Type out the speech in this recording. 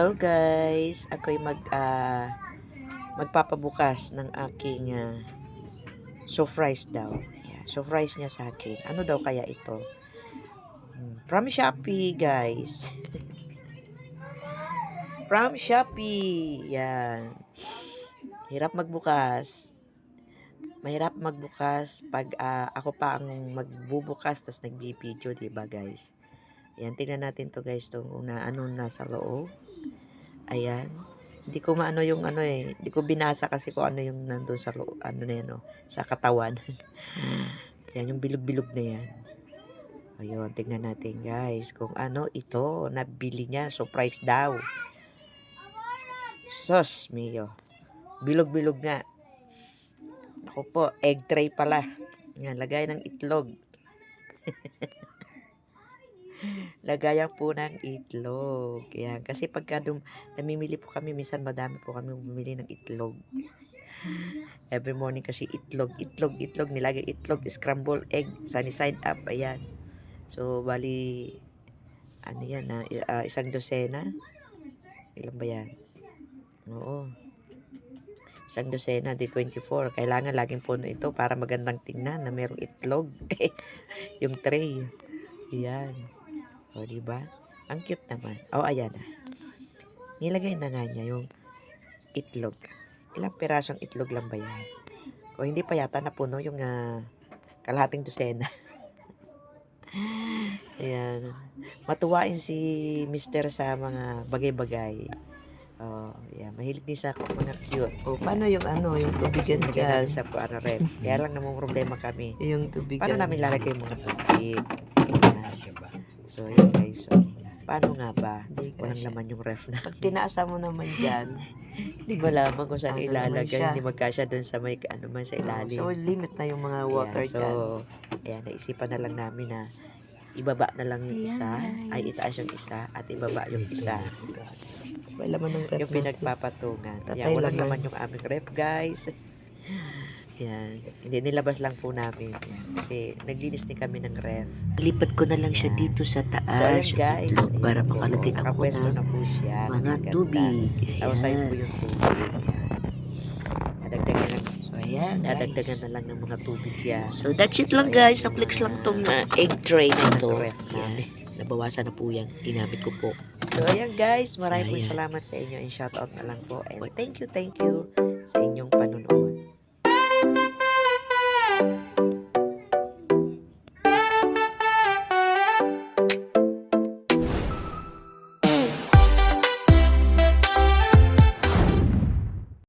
Hello guys, ako'y magpapabukas ng aking surprise daw. Yeah, surprise niya sa akin. Ano daw kaya ito? From Shopee guys. From Shopee. Yan. Hirap magbukas. Mahirap magbukas pag ako pa ang magbubukas tas nagbibideo, diba guys? Ayan, tingnan natin to guys, to na ano nasa loob. Ayan. Hindi ko maano yung hindi ko binasa kasi kung ano yung nandun sa loob, ano na yan, sa katawan. Yan, yung bilog-bilog na yan. Ayun, tingnan natin guys, kung ano ito, nabili niya, surprise daw. Sos, Mio. Bilog-bilog nga. Ako po, egg tray pala. Yan, lagay ng itlog. Lagayan po ng itlog. Yan. Kasi pagka namimili po kami, minsan madami po kami bumili ng itlog. Every morning kasi itlog, nilagay itlog, scrambled egg, sunny side up, ayan. So, bali, ano yan, isang dosena. Ilan ba yan? Oo. Isang dosena, di 24. Kailangan laging puno ito para magandang tingnan na mayroong itlog. Yung tray. Ayan. O, diba? Ang cute naman. O, ayan na. Nilagay na nga niya yung itlog. Ilang pirasong itlog lang ba yan? O, hindi pa yata napuno yung kalahating dosena. Ayan. Matuwain si Mister sa mga bagay-bagay. Oh, yeah, mahilig din sa mga cute. Oh, paano yung yung tubigan dyan sa ref? Kaya lang namang problema kami. Yung tubigan. Paano namin lalagay yung mga tubig? So, yun guys. So, paano nga ba? Walang laman yung ref na. Pag tinaasa mo naman dyan, hindi ba lamang kung saan ilalagay? Hindi magkasya dun sa may man sa ilalim. So, limit na yung mga water dyan. So, ayan, naisipan na lang namin na ibaba na lang yung isa, ay itaas yung isa, at ibaba yung isa. Wala laman ng ref yung pinagpapatungan. Yan, walang laman yung aming ref, guys. Yan. Hindi, nilabas lang po namin. Yan. Kasi naglinis din kami ng ref. Lipat ko na lang siya dito sa taas. So, ayan guys. Dito, para makalagay ako nakapwesto ng na po siya. mga tubig. Tapos ayun po yung tubig. Nadagdagan lang. So, ayan guys. Nadagdagan na lang ng mga tubig yan. So, that's it lang guys. Na-flex lang tong egg tray na ito. Ref namin. Nabawasan na po yan. Ginamit ko po. So, ayan guys. Maraming salamat sa inyo. And shoutout na lang po. And thank you sa inyong panunod.